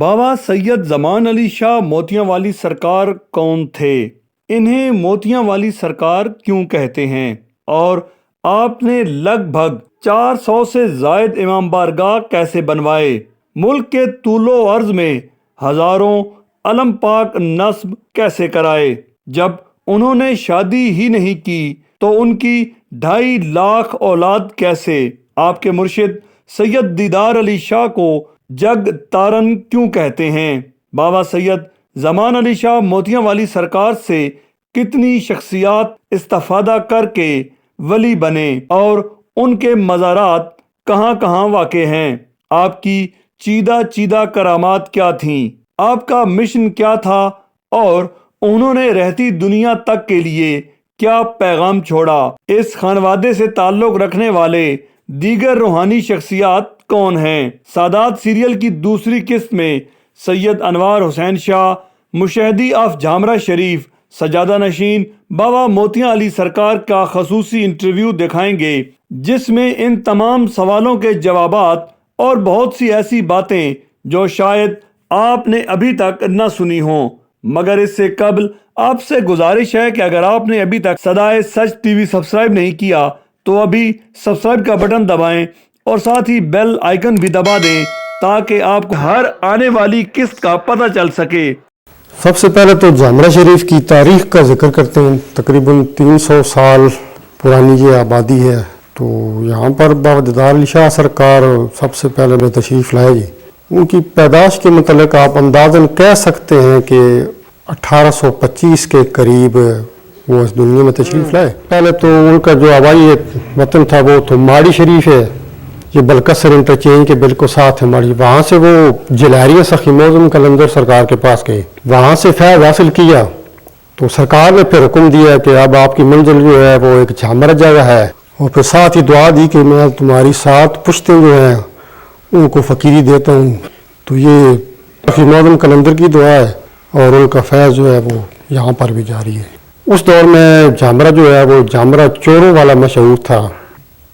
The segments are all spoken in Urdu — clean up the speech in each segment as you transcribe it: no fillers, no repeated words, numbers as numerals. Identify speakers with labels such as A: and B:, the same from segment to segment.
A: بابا سید زمان علی شاہ موتیاں والی سرکار کون تھے؟ انہیں موتیاں والی سرکار کیوں کہتے ہیں؟ اور آپ نے لگ بھگ 400 سے زائد امام بارگاہ کیسے بنوائے؟ ملک کے طول و عرض میں ہزاروں علم پاک نصب کیسے کرائے؟ جب انہوں نے شادی ہی نہیں کی تو ان کی 2.5 لاکھ اولاد کیسے؟ آپ کے مرشد سید دیدار علی شاہ کو جگ تارن کیوں کہتے ہیں؟ بابا سید زمان علی شاہ موتیاں والی سرکار سے کتنی شخصیات استفادہ کر کے ولی بنے اور ان کے مزارات کہاں کہاں واقع ہیں؟ آپ کی چیدہ کرامات کیا تھیں؟ آپ کا مشن کیا تھا اور انہوں نے رہتی دنیا تک کے لیے کیا پیغام چھوڑا؟ اس خانوادے سے تعلق رکھنے والے دیگر روحانی شخصیات کون ہیں؟ سادات سیریل کی دوسری قسط میں سید انوار حسین شاہ، مشہدی آف جھامرہ شریف، سجادہ نشین بابا موتیاں علی سرکار کا خصوصی انٹرویو دکھائیں گے، جس میں ان تمام سوالوں کے جوابات اور بہت سی ایسی باتیں جو شاید آپ نے ابھی تک نہ سنی ہوں۔ مگر اس سے قبل آپ سے گزارش ہے کہ اگر آپ نے ابھی تک صدائے سچ ٹی وی سبسکرائب نہیں کیا تو ابھی سبسکرائب کا بٹن دبائیں اور ساتھ ہی بیل آئیکن بھی دبا دیں تاکہ آپ کو ہر آنے والی قسط کا پتہ چل سکے۔
B: سب سے پہلے تو جھامرہ شریف کی تاریخ کا ذکر کرتے ہیں۔ تقریباً 300 سال پرانی یہ آبادی ہے۔ تو یہاں پر بابا دیدار علی شاہ سرکار سب سے پہلے میں تشریف لائے جی۔ ان کی پیدائش کے متعلق آپ اندازاً کہہ سکتے ہیں کہ 1825 کے قریب وہ اس دنیا میں تشریف لائے۔ پہلے تو ان کا جو آبائی وطن تھا وہ تو ماڑی شریف ہے، یہ بلکسر انٹرچینج کے بالکل ساتھ ہے ماڑی۔ وہاں سے وہ جلہریہ سخی معظم قلندر سرکار کے پاس گئے، وہاں سے فیض حاصل کیا تو سرکار نے پھر حکم دیا کہ اب آپ کی منزل جو ہے وہ ایک جھامرہ جگہ ہے، اور پھر ساتھ ہی دعا دی کہ میں تمہاری 7 پشتیں جو ہیں ان کو فقیری دیتا ہوں۔ تو یہ سخی معظم قلندر کی دعا ہے اور ان کا فیض جو ہے وہ یہاں پر بھی جاری ہے۔ اس دور میں جھامرہ جو ہے وہ جھامرہ چوروں والا مشہور تھا،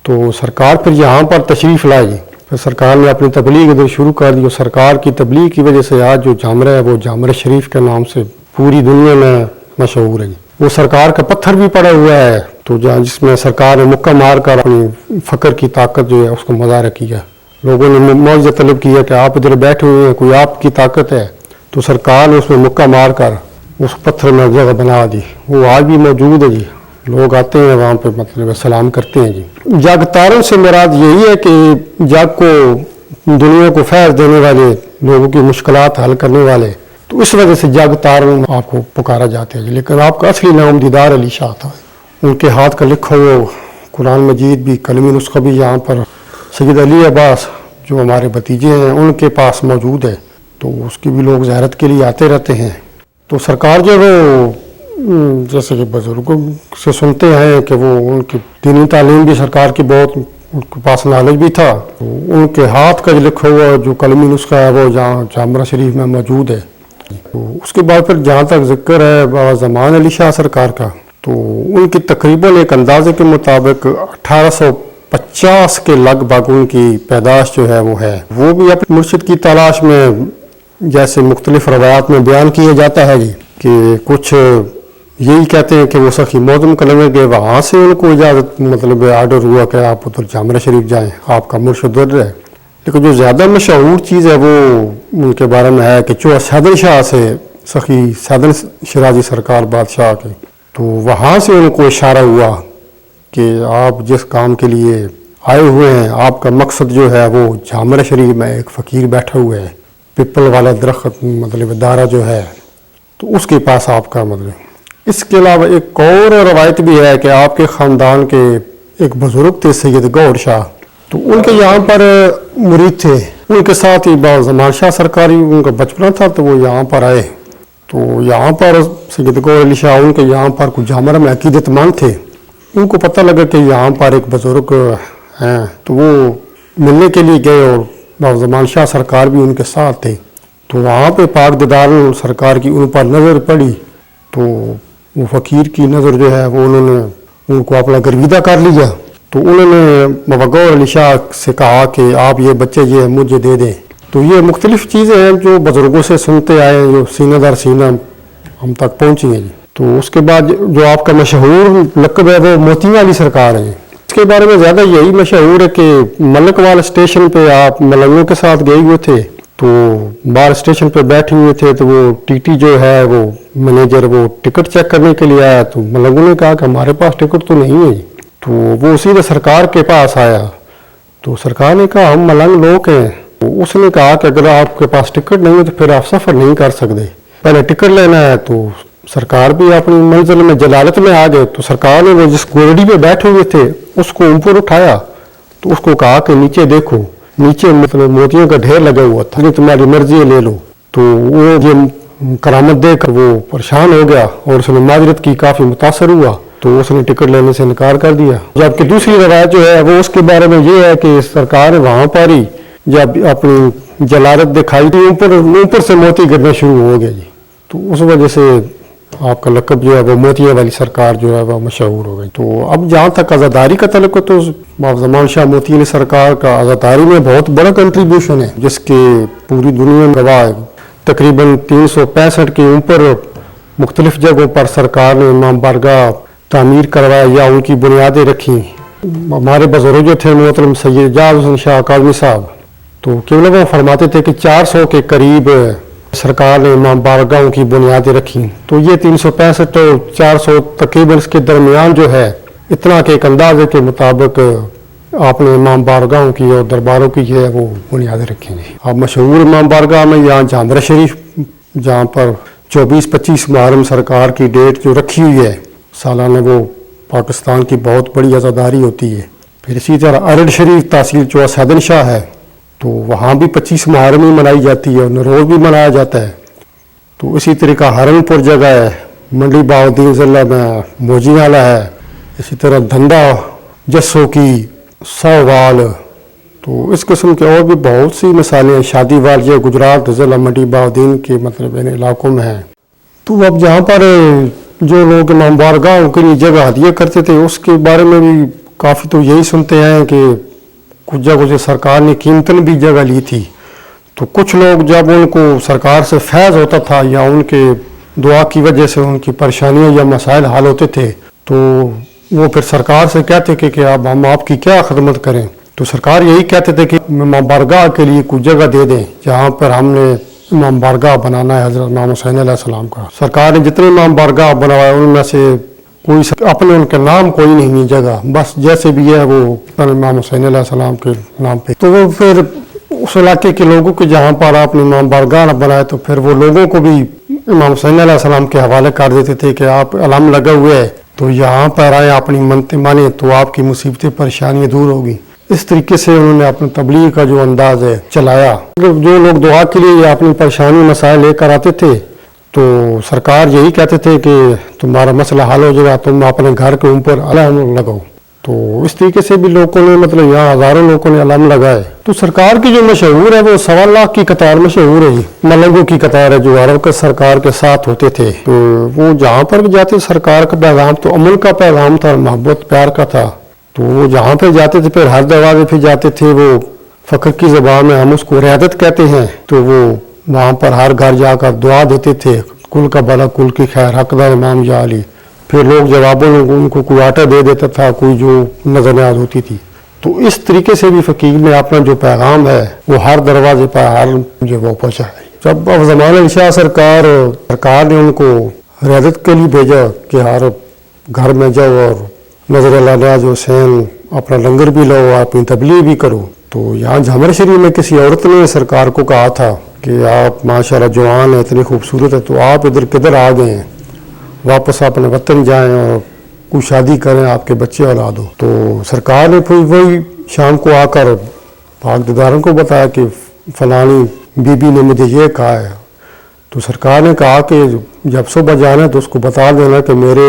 B: تو سرکار پھر یہاں پر تشریف لائے۔ پھر سرکار نے اپنی تبلیغ ادھر شروع کر دی، اور سرکار کی تبلیغ کی وجہ سے آج جو جھامرہ ہے وہ جھامرہ شریف کے نام سے پوری دنیا میں مشہور ہے۔ وہ سرکار کا پتھر بھی پڑا ہوا ہے، تو جس میں سرکار نے مکہ مار کر اپنی فقر کی طاقت جو ہے اس کو مظاہرہ کیا۔ لوگوں نے معاوضہ طلب کیا کہ آپ ادھر بیٹھے ہوئے ہیں، کوئی آپ کی طاقت ہے، تو سرکار نے اس میں مکہ مار کر اس پتھر میں جگہ بنا دی۔ وہ آج بھی موجود ہے جی، لوگ آتے ہیں وہاں پہ مطلب سلام کرتے ہیں جی۔ جگ تارن سے مراد یہی ہے کہ جگ کو، دنیا کو فیض دینے والے، لوگوں کی مشکلات حل کرنے والے، تو اس وجہ سے جگ تارن آپ کو پکارا جاتا ہے جی۔ لیکن آپ کا اصلی نام دیدار علی شاہ تھا۔ ان کے ہاتھ کا لکھا ہوا قرآن مجید بھی، کلمی نسخہ بھی یہاں پر سید علی عباس جو ہمارے بھتیجے ہیں ان کے پاس موجود ہے، تو اس کی بھی لوگ زیارت کے لیے آتے رہتے ہیں۔ تو سرکار جو وہ جیسے کہ بزرگوں سے سنتے ہیں کہ وہ ان کی دینی تعلیم بھی سرکار کی بہت ان کے پاس نالج بھی تھا، ان کے ہاتھ کا جو لکھا ہوا جو کلمی نسخہ ہے وہ جہاں جھامرہ شریف میں موجود ہے۔ تو اس کے بعد پھر جہاں تک ذکر ہے بابا زمان علی شاہ سرکار کا، تو ان کی تقریباً ایک اندازے کے مطابق 1850 کے لگ بھگ ان کی پیدائش جو ہے وہ ہے۔ وہ بھی اپنے مرشد کی تلاش میں، جیسے مختلف روایات میں بیان کیا جاتا ہے جی، کہ کچھ یہی کہتے ہیں کہ وہ سخی معظم قلندر گئے، وہاں سے ان کو اجازت مطلب آرڈر ہوا کہ آپ ادھر جھامرہ شریف جائیں، آپ کا مرشد ادھر ہے۔ لیکن جو زیادہ مشہور چیز ہے وہ ان کے بارے میں ہے کہ سیدن شاہ سے، سخی سیدن شیرازی سرکار بادشاہ کے، تو وہاں سے ان کو اشارہ ہوا کہ آپ جس کام کے لیے آئے ہوئے ہیں، آپ کا مقصد جو ہے وہ جھامرہ شریف میں ایک فقیر بیٹھا ہوا ہے، پپل والا درخت مطلب دارا جو ہے، تو اس کے پاس آپ کا مطلب۔ اس کے علاوہ ایک اور روایت بھی ہے کہ آپ کے خاندان کے ایک بزرگ تھے سید گور شاہ، تو ان کے یہاں پر مرید تھے، ان کے ساتھ ہی بابا زمان شاہ سرکاری ان کا بچپنا تھا، تو وہ یہاں پر آئے۔ تو یہاں پر سید گور علی شاہ ان کے یہاں پر کچھ جھامرہ میں عقیدت مند تھے، ان کو پتہ لگا کہ یہاں پر ایک بزرگ ہیں، تو وہ ملنے کے لیے گئے، اور بابا زمان شاہ سرکار بھی ان کے ساتھ تھے۔ تو وہاں پہ پاک دیدار سرکار کی ان پر نظر پڑی، تو وہ فقیر کی نظر جو ہے وہ انہوں نے ان کو اپنا گرویدہ کر لیا۔ تو انہوں نے بابا گور علی شاہ سے کہا کہ آپ یہ بچے یہ مجھے دے دیں، تو یہ مختلف چیزیں ہیں جو بزرگوں سے سنتے آئے ہیں، جو سینہ در سینہ ہم تک پہنچی ہیں جی۔ تو اس کے بعد جو آپ کا مشہور لقب ہے وہ موتی والی سرکار ہے، اس کے بارے میں زیادہ یہی مشہور ہے کہ ملک وال اسٹیشن پہ آپ ملنگوں کے ساتھ گئے ہوئے تھے، تو بار اسٹیشن پہ بیٹھے ہوئے تھے، تو وہ ٹی ٹی جو ہے وہ مینیجر وہ ٹکٹ چیک کرنے کے لیے آیا، تو ملنگوں نے کہا کہ ہمارے پاس ٹکٹ تو نہیں ہے، تو وہ سیدھے سرکار کے پاس آیا، تو سرکار نے کہا ہم ملنگ لوگ ہیں، تو اس نے کہا کہ اگر آپ کے پاس ٹکٹ نہیں ہے تو پھر آپ سفر نہیں کر سکتے، پہلے ٹکٹ لینا ہے۔ تو سرکار بھی اپنی منزل میں جلالت میں آ گئے، تو سرکار نے وہ جس گھوڑی پہ بیٹھے ہوئے تھے اس کو اوپر اٹھایا، تو اس کو کہا کہ نیچے دیکھو، نیچے مطلب موتیوں کا ڈھیر لگا ہوا تھا، تمہاری مرضی ہے لے لو۔ تو وہ یہ کرامت دیکھ کر وہ پریشان ہو گیا اور اس نے معذرت کی، کافی متاثر ہوا، تو اس نے ٹکٹ لینے سے انکار کر دیا۔ جبکہ دوسری روایت جو ہے وہ اس کے بارے میں یہ ہے کہ سرکار نے وہاں پر ہی جب اپنی جلالت دکھائی تو اوپر سے موتی گرنا شروع ہو گیا جی، تو اس وجہ سے آپ کا لقب جو ہے وہ موتیاں والی سرکار جو ہے وہ مشہور ہو گئی۔ تو اب جہاں تک عزاداری کا تعلق ہے تو زمان شاہ موتی علی سرکار کا عزاداری میں بہت بڑا کنٹریبیوشن ہے، جس کے پوری دنیا میں گواہ ہے۔ تقریباً 365 کے اوپر مختلف جگہوں پر سرکار نے امام بارگاہ تعمیر کروایا یا ان کی بنیادیں رکھی۔ ہمارے بزرگ جو تھے محترم سید جاز حسین شاہ کاظمی صاحب، تو قبلہ فرماتے تھے کہ 400 کے قریب سرکار نے امام بارگاہوں کی بنیادیں رکھی، تو یہ 365 اور 400 تقریباً اس کے درمیان جو ہے اتنا کہ ایک اندازے کے مطابق آپ نے امام بارگاہوں کی اور درباروں کی جو ہے وہ بنیادیں رکھی ہیں۔ اب مشہور امام بارگاہ میں یہاں جامرہ شریف، جہاں پر 24-25 محرم سرکار کی ڈیٹ جو رکھی ہوئی ہے سالانہ، وہ پاکستان کی بہت بڑی عزاداری ہوتی ہے۔ پھر اسی طرح ارڈ شریف تحصیل جو سیدن شاہ ہے، تو وہاں بھی 25 محرم ہی منائی جاتی ہے اور نوروز بھی منایا جاتا ہے۔ تو اسی طریقہ ہرن پور جگہ ہے، منڈی باؤدین ضلع میں موجی والا ہے، اسی طرح دھندا جسو کی سوال، تو اس قسم کے اور بھی بہت سی مثالیں شادی والیہ گجرات ضلع منڈی باؤدین کے مطلب ان علاقوں میں ہیں۔ تو اب جہاں پر جو لوگ امام بارگاہوں کے لیے جگہ ہدیہ کرتے تھے اس کے بارے میں بھی کافی تو یہی سنتے ہیں کہ کچھ جگہوں سے سرکار نے قیمتاً بھی جگہ لی تھی، تو کچھ لوگ جب ان کو سرکار سے فیض ہوتا تھا یا ان کے دعا کی وجہ سے ان کی پریشانیاں یا مسائل حل ہوتے تھے، تو وہ پھر سرکار سے کہتے کہ اب ہم آپ کی کیا خدمت کریں، تو سرکار یہی کہتے تھے کہ امام بارگاہ کے لیے کچھ جگہ دے دیں جہاں پر ہم نے امام بارگاہ بنانا ہے حضرت امام حسین علیہ السلام کا۔ سرکار نے جتنے امام بارگاہ بنوائے ان میں سے کوئی اپنے ان کے نام کوئی نہیں ہے جگہ، بس جیسے بھی ہے وہ امام حسین علیہ السلام کے نام پہ۔ تو وہ پھر اس علاقے کے لوگوں کو جہاں پر آپ نے امام بارگاہ بنائے تو پھر وہ لوگوں کو بھی امام حسین علیہ السلام کے حوالے کر دیتے تھے کہ آپ علم لگا ہوئے ہے تو یہاں پر آئے، اپنی منتیں مانیں تو آپ کی مصیبتیں پریشانیاں دور ہوگی۔ اس طریقے سے انہوں نے اپنی تبلیغ کا جو انداز ہے چلایا۔ جو لوگ دعا کے لیے اپنی پریشانی مسائل لے کر آتے تھے تو سرکار یہی کہتے تھے کہ تمہارا مسئلہ حل ہو جائے گا، تم اپنے گھر کے اوپر علم لگاؤ۔ تو اس طریقے سے بھی لوگوں نے مطلب یہاں ہزاروں لوگوں نے علم لگائے۔ تو سرکار کی جو مشہور ہے وہ 1.25 لاکھ کی قطار مشہور ہے، ملنگوں کی قطار ہے جو عرب کے سرکار کے ساتھ ہوتے تھے۔ تو وہ جہاں پر بھی جاتے سرکار کا پیغام تو امن کا پیغام تھا، محبت پیار کا تھا۔ تو وہ جہاں پہ جاتے تھے پھر ہر دروازے پہ جاتے تھے، وہ فقر کی زبان میں ہم اس کو ریادت کہتے ہیں، تو وہ وہاں پر ہر گھر جا کر دعا دیتے تھے، کل کا بھلا کل کی خیر حقدار امام یا علی۔ پھر لوگ جوابوں میں ان کو کوئی آٹا دے دیتا تھا، کوئی جو نظر نیاز ہوتی تھی۔ تو اس طریقے سے بھی فقیر نے اپنا جو پیغام ہے وہ ہر دروازے پر ہر جگہ پہنچا ہے۔ جب اب زمان علی شاہ سرکار نے ان کو ریادت کے لیے بھیجا کہ ہر گھر میں جاؤ اور نظر اللہ نیاز حسین اپنا لنگر بھی لو، اپنی تبلیغ بھی کرو۔ تو یہاں جامرہ شریف میں کسی عورت نے سرکار کو کہا تھا کہ آپ ماشاءاللہ جوان ہیں، اتنی خوبصورت ہے، تو آپ ادھر کدھر آ گئے ہیں، واپس اپنے وطن جائیں اور کوئی شادی کریں، آپ کے بچے اولاد ہو۔ تو سرکار نے پھر وہی شام کو آ کر پاکداروں کو بتایا کہ فلانی بی بی نے مجھے یہ کہا ہے۔ تو سرکار نے کہا کہ جب صبح جانا تو اس کو بتا دینا کہ میرے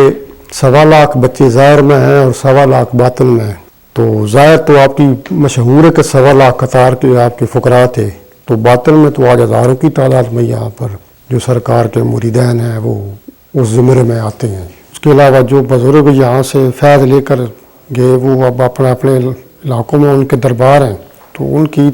B: 1.25 لاکھ بچے ظاہر میں ہیں اور 1.25 لاکھ باطن میں ہیں۔ تو ظاہر تو آپ کی مشہور ہے کہ 1.25 لاکھ قطار کے آپ کے فقراء تھے، تو باطن میں تو آج ہزاروں کی تعداد میں یہاں پر جو سرکار کے مریدین ہیں وہ اس زمرے میں آتے ہیں۔ اس کے علاوہ جو بزرگ یہاں سے فیض لے کر گئے وہ اب اپنے علاقوں میں ان کے دربار ہیں، تو ان کی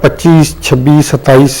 B: 25, 26, 27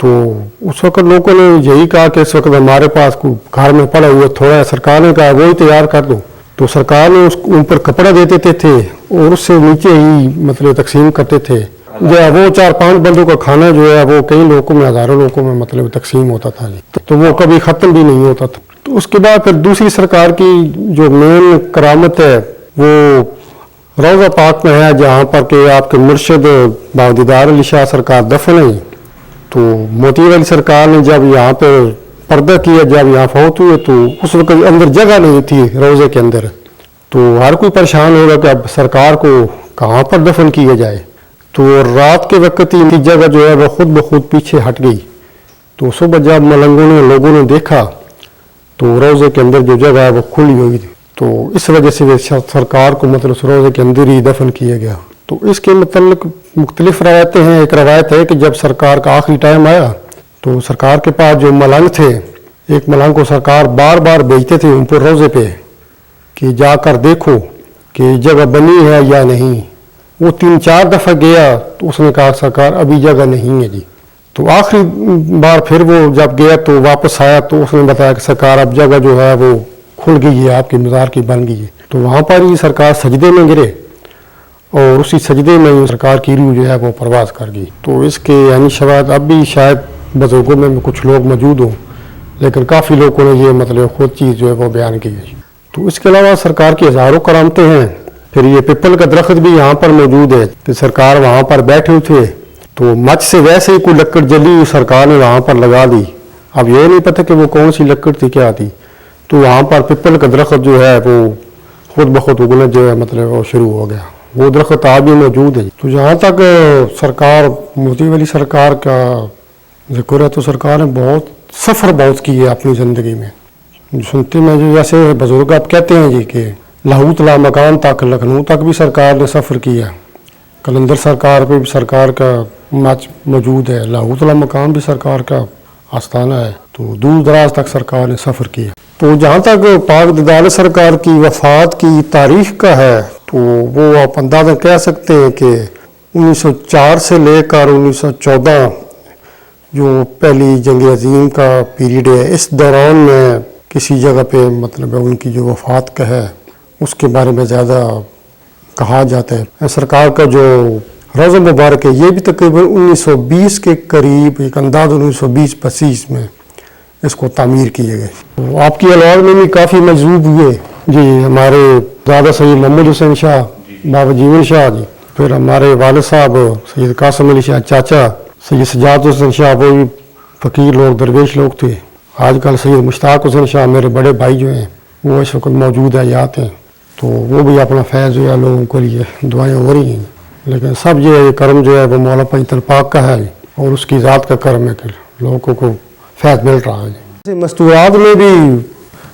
B: تو اس وقت لوگوں نے یہی کہا کہ اس وقت ہمارے پاس گھر میں پڑا ہوا تھوڑا ہے، سرکار نے کہا وہی تیار کر دو، تو سرکار نے اس ان پر کپڑا دے دیتے تھے اور اس سے نیچے ہی مطلب تقسیم کرتے تھے، جو ہے وہ 4-5 بندوں کا کھانا جو ہے وہ کئی لوگوں میں، ہزاروں لوگوں میں مطلب تقسیم ہوتا تھا جی، تو وہ کبھی ختم بھی نہیں ہوتا تھا۔ تو اس کے بعد پھر دوسری سرکار کی جو مین کرامت ہے وہ روضہ پاک میں ہے، جہاں پر کہ آپ کے مرشد بابا دیدار علی شاہ سرکار دفن ہیں۔ تو موتی والی سرکار نے جب یہاں پہ پردہ کیا، جب یہاں فوت ہوئے، تو اس وقت اندر جگہ نہیں تھی روضے کے اندر، تو ہر کوئی پریشان ہوگا کہ اب سرکار کو کہاں پر دفن کیا جائے۔ تو رات کے وقت ہی جگہ جو ہے وہ خود بخود پیچھے ہٹ گئی، تو صبح جب ملنگوں نے لوگوں نے دیکھا تو روضے کے اندر جو جگہ ہے وہ کھلی ہوئی تھی، تو اس وجہ سے سرکار کو مطلب اس روضے کے اندر ہی دفن کیا گیا۔ تو اس کے متعلق مختلف روایتیں ہیں۔ ایک روایت ہے کہ جب سرکار کا آخری ٹائم آیا تو سرکار کے پاس جو ملنگ تھے، ایک ملنگ کو سرکار بار بار بھیجتے تھے ان پر روضے پہ کہ جا کر دیکھو کہ جگہ بنی ہے یا نہیں۔ وہ 3-4 دفعہ گیا تو اس نے کہا سرکار ابھی جگہ نہیں ہے جی۔ تو آخری بار پھر وہ جب گیا تو واپس آیا تو اس نے بتایا کہ سرکار اب جگہ جو ہے وہ کھل گئی ہے، آپ کی مزار کی بن گئی ہے۔ تو وہاں پر ہی سرکار سجدے میں گرے اور اسی سجدے میں ہی سرکار کی روح جو ہے وہ پرواز کر گئی۔ تو اس کے یعنی شواہد اب بھی شاید بزرگوں میں کچھ لوگ موجود ہوں، لیکن کافی لوگوں نے یہ مطلب خود چیز جو ہے وہ بیان کی ہے۔ تو اس کے علاوہ سرکار کی ہزاروں کرامتیں ہیں۔ پھر یہ پیپل کا درخت بھی یہاں پر موجود ہے کہ سرکار وہاں پر بیٹھے تھے تو مچ سے ویسے ہی کوئی لکڑ جلی سرکار نے وہاں پر لگا دی۔ اب یہ نہیں پتہ کہ وہ کون سی لکڑ تھی، کیا تھی۔ تو وہاں پر پیپل کا درخت جو ہے وہ خود بخود اگنا جو ہے مطلب وہ شروع ہو گیا۔ وہ درخت آج بھی موجود ہے۔ تو جہاں تک سرکار موتی والی سرکار کا ذکر ہے تو سرکار نے سفر بہت کی ہے اپنی زندگی میں۔ سنتے میں جو جیسے بزرگ آپ کہتے ہیں جی کہ لاہوت لا مکان تک، لکھنؤ تک بھی سرکار نے سفر کیا۔ قلندر سرکار پہ بھی سرکار کا مچ موجود ہے، لاہوت لا مکان بھی سرکار کا آستانہ ہے۔ تو دور دراز تک سرکار نے سفر کیا۔ تو جہاں تک پاک دیدار سرکار کی وفات کی تاریخ کا ہے تو وہ آپ اندازہ کہہ سکتے ہیں کہ 1904 سے لے کر 1914 جو پہلی جنگ عظیم کا پیریڈ ہے، اس دوران میں کسی جگہ پہ مطلب ان کی جو وفات کا ہے اس کے بارے میں زیادہ کہا جاتا ہے۔ سرکار کا جو روضہ مبارک ہے یہ بھی تقریباً 1920 کے قریب، ایک انداز 1920-25 میں اس کو تعمیر کیے گئے۔ آپ کی اولاد میں بھی کافی مجذوب ہوئے جی، ہمارے دادا سید محمد حسین شاہ، بابا جیون شاہ جی، پھر ہمارے والد صاحب سید قاسم علی شاہ چاچا، سید سجاد حسین شاہ، وہ بھی فقیر لوگ، درویش لوگ تھے۔ آج کل سید مشتاق حسین شاہ میرے بڑے بھائی جو ہیں وہ اس وقت موجود حیات ہیں، تو وہ بھی اپنا فیض جو ہے لوگوں کے لیے دعائیں ہو رہی ہیں۔ لیکن سب یہ کرم جو ہے وہ مولا پنجتن پاک کا ہے اور اس کی ذات کا کرم ہے کہ لوگوں کو فیض مل رہا ہے۔ مستورات میں بھی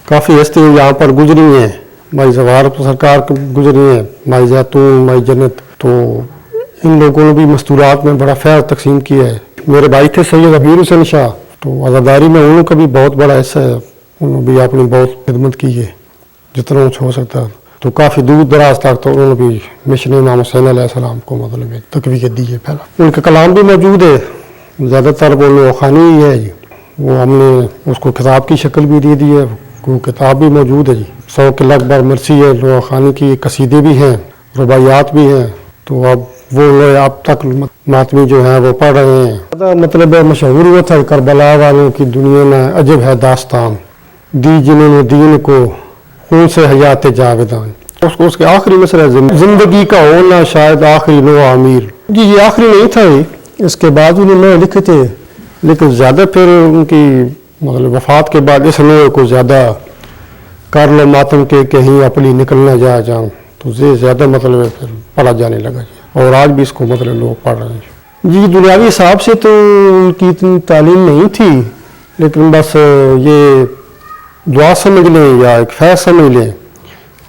B: کافی ہستیاں یہاں پر گزری ہیں، مائی زوارت سرکار گزری ہیں، مائی زیتون، مائی جنت، تو ان لوگوں نے بھی مستورات میں بڑا فیض تقسیم کیا ہے۔ میرے بھائی تھے سید حبیر حسین شاہ، تو عزاداری میں انہوں کا بھی بہت بڑا حصہ ہے، انہوں نے بھی اپنی بہت خدمت کی ہے جتنا ہو سکتا ہے۔ تو کافی دور دراز تک تو انہوں نے بھی مشن امام حسین علیہ السلام کو مطلب تقویت دی ہے۔ پہلا ان کا کلام بھی موجود ہے، زیادہ تر وہ لوخانی ہی ہے جی، وہ ہم نے اس کو کتاب کی شکل بھی دے دی ہے، وہ کتاب بھی موجود ہے جی۔ 100 کے لگ بھگ مرثی ہے، لوخانی کی قصیدے بھی ہیں، رباعیات بھی ہیں، تو اب وہ اب تک ماتمی جو ہیں وہ پڑھ رہے ہیں۔ مطلب مشہور ہوا تھا کربلا والوں کی دنیا میں عجب ہے داستان، دی جنہوں نے دین کو خون سے حیات جاویدان۔ اس کے آخری مسئلہ زندگی کا ہونا شاید آخری نو امیر جی، یہ آخری نہیں تھا، اس کے بعد انہوں نے لکھے تھے، لیکن زیادہ پھر ان کی مطلب وفات کے بعد اس نوع کو زیادہ کر لو ماتم کے کہیں اپنی نکلنا جا جاؤں، تو یہ زیادہ مطلب پھر پڑھا جانے لگا جی، اور آج بھی اس کو مطلب لوگ پڑھ رہے ہیں جی۔ دنیاوی حساب سے تو ان کی اتنی تعلیم نہیں تھی، لیکن بس یہ دعا سمجھ لیں یا ایک فیض سمجھ لیں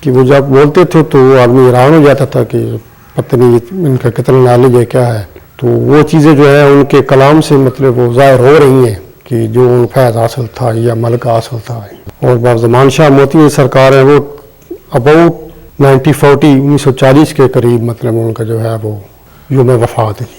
B: کہ وہ جب بولتے تھے تو آدمی حیران ہو جاتا تھا کہ پتہ نہیں ان کا کتنا نالج ہے کیا ہے۔ تو وہ چیزیں جو ہے ان کے کلام سے مطلب وہ ظاہر ہو رہی ہیں کہ جو ان فیض حاصل تھا یا ملک حاصل تھا۔ اور باب زمان شاہ موتی سرکار ہیں، وہ اباؤٹ 1940 کے قریب مطلب ان کا جو ہے وہ یوم وفات ہے۔